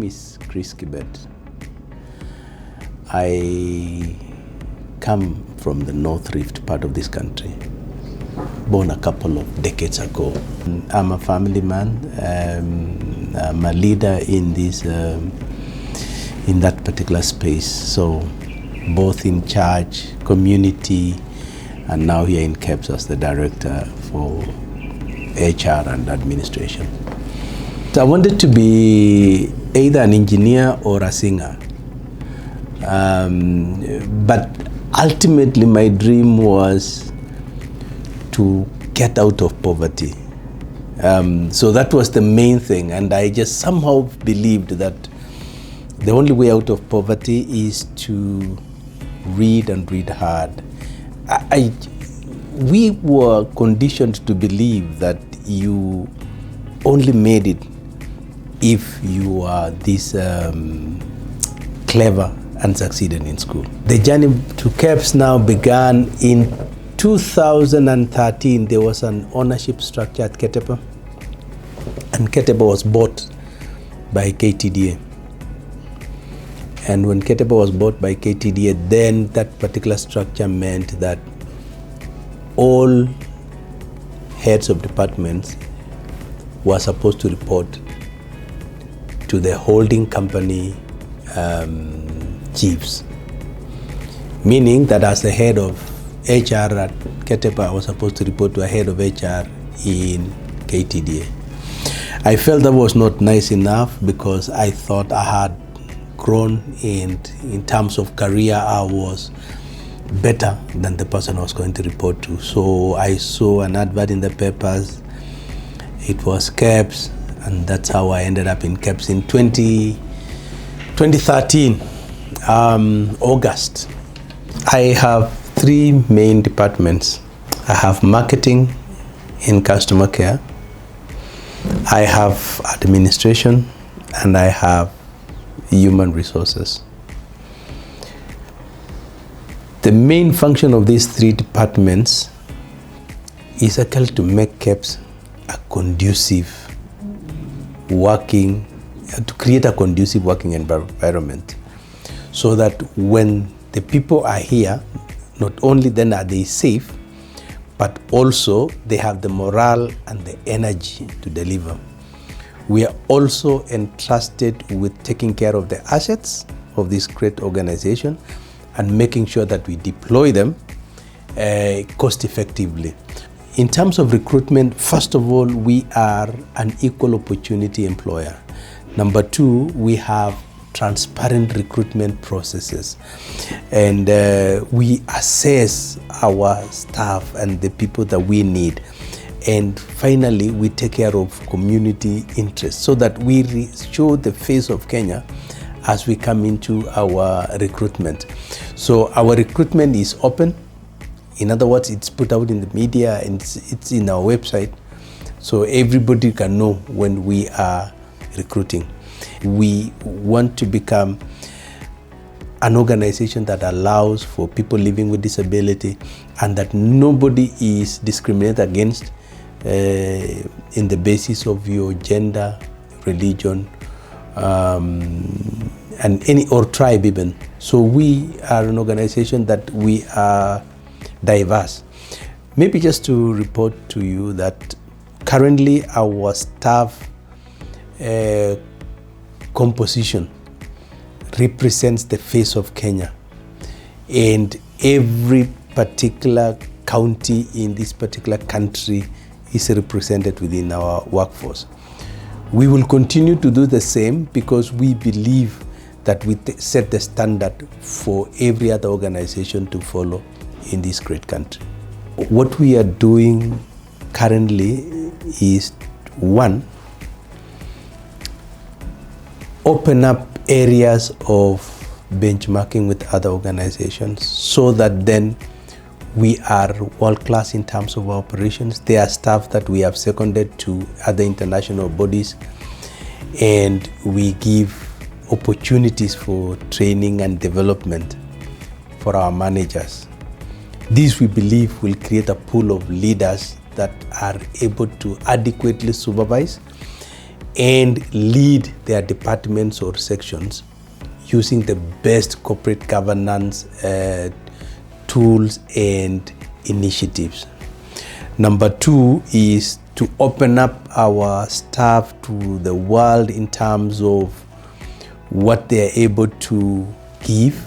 is Kibett. I come from the North Rift part of this country, born a couple of decades ago. I'm a family man. I'm a leader in this, in that particular space. So, both in charge, community, and now here in KEBS as the director for HR and administration. So I wanted to be either an engineer or a singer, but ultimately my dream was to get out of poverty. So that was the main thing, and I just somehow believed that the only way out of poverty is to read and read hard. We were conditioned to believe that you only made it if you are this clever and succeeded in school. The journey to KEBS now began in 2013. There was an ownership structure at Kebett, and Kebett was bought by KTDA. And when Kebett was bought by KTDA, then that particular structure meant that all heads of departments were supposed to report to the holding company chiefs. Meaning that as the head of HR at Kebett, I was supposed to report to a head of HR in KTDA. I felt that was not nice enough because I thought I had grown, and in terms of career I was better than the person I was going to report to. So I saw an advert in the papers. It was KEBS, and that's how I ended up in KEBS in 2013, August. I have three main departments. I have marketing in customer care, I have administration, and I have human resources. The main function of these three departments is actually to make KEBS a conducive working, to create a conducive working environment, so that when the people are here, not only then are they safe, but also they have the morale and the energy to deliver. We are also entrusted with taking care of the assets of this great organization and making sure that we deploy them cost effectively. In terms of recruitment, first of all, we are an equal opportunity employer. Number two, we have transparent recruitment processes, and we assess our staff and the people that we need. And finally, we take care of community interests so that we show the face of Kenya as we come into our recruitment. So our recruitment is open. In other words, it's put out in the media and it's in our website, so everybody can know when we are recruiting. We want to become an organization that allows for people living with disability, and that nobody is discriminated against in the basis of your gender, religion, and any or tribe even. So we are an organization that we are diverse. Maybe just to report to you that currently our staff composition represents the face of Kenya, and every particular county in this particular country is represented within our workforce. We will continue to do the same because we believe that we set the standard for every other organization to follow in this great country. What we are doing currently is, one, open up areas of benchmarking with other organizations so that then we are world-class in terms of our operations. There are staff that we have seconded to other international bodies, and we give opportunities for training and development for our managers. This, we believe, will create a pool of leaders that are able to adequately supervise and lead their departments or sections using the best corporate governance tools and initiatives. Number 2 is to open up our staff to the world in terms of what they're able to give.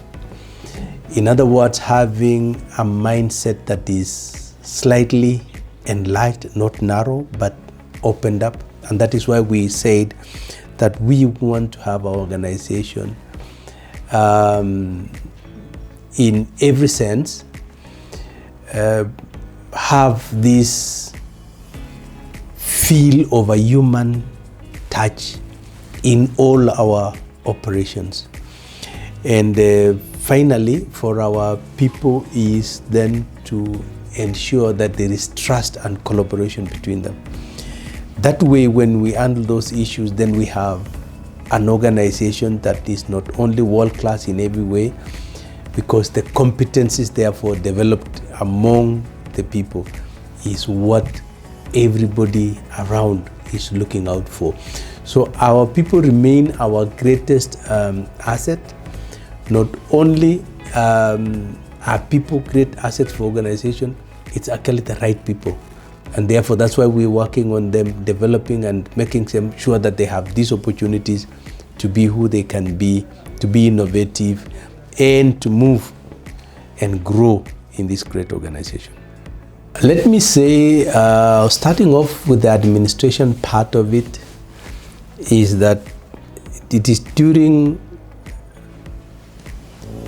In other words, having a mindset that is slightly enlarged, not narrow, but opened up. And that is why we said that we want to have our organization in every sense have this feel of a human touch in all our operations. And finally, for our people is then to ensure that there is trust and collaboration between them. That way, when we handle those issues, then we have an organization that is not only world-class in every way, because the competencies therefore developed among the people is what everybody around is looking out for. So our people remain our greatest asset. Not only are people great assets for organization, it's actually the right people. And therefore, that's why we're working on them, developing and making them sure that they have these opportunities to be who they can be, to be innovative, and to move and grow in this great organization. Let me say, starting off with the administration part of it, is that it is during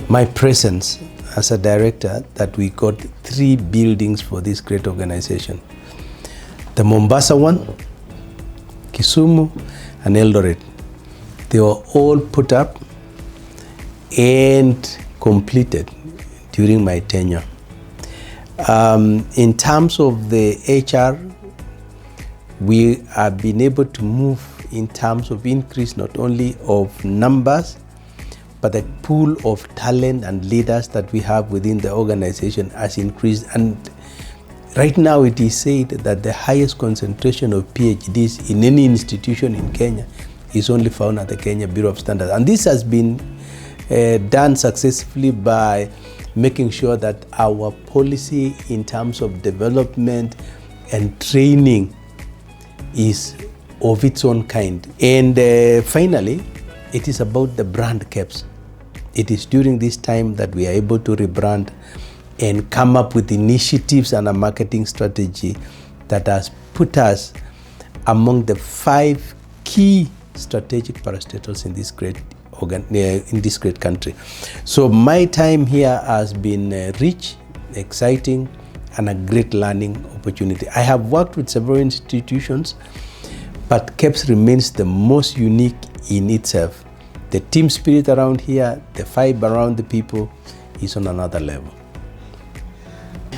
my presence as a director that we got 3 buildings for this great organization. The Mombasa one, Kisumu, and Eldoret. They were all put up and completed during my tenure. In terms of the HR, we have been able to move in terms of increase not only of numbers, but the pool of talent and leaders that we have within the organization has increased. And right now it is said that the highest concentration of PhDs in any institution in Kenya is only found at the Kenya Bureau of Standards. And this has been done successfully by making sure that our policy in terms of development and training is of its own kind. And finally, it is about the brand KEBS. It is during this time that we are able to rebrand and come up with initiatives and a marketing strategy that has put us among the 5 key strategic parastatals in this great country. So my time here has been rich, exciting, and a great learning opportunity. I have worked with several institutions, but KEBS remains the most unique in itself. The team spirit around here, the vibe around the people is on another level.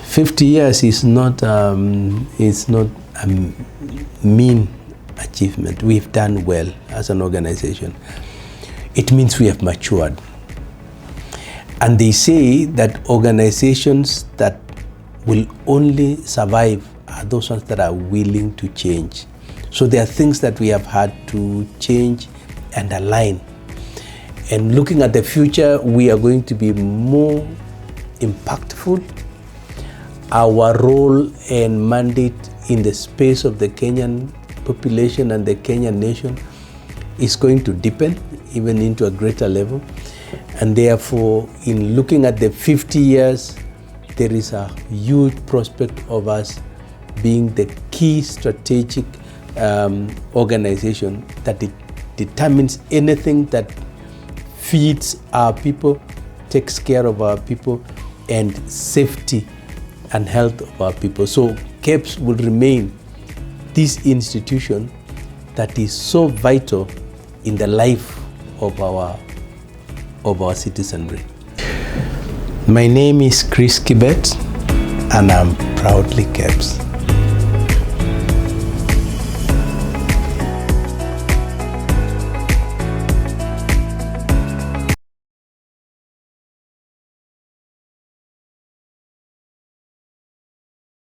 50 years is not a mean achievement. We've done well as an organization. It means we have matured. And they say that organizations that will only survive are those ones that are willing to change. So there are things that we have had to change and align. And looking at the future, we are going to be more impactful. Our role and mandate in the space of the Kenyan population and the Kenyan nation is going to deepen even into a greater level. And therefore, in looking at the 50 years, there is a huge prospect of us being the key strategic organization that it determines anything that feeds our people, takes care of our people, and safety and health of our people. So KEBS will remain this institution that is so vital in the life of our citizenry. My name is Kibett, and I'm proudly KEBS.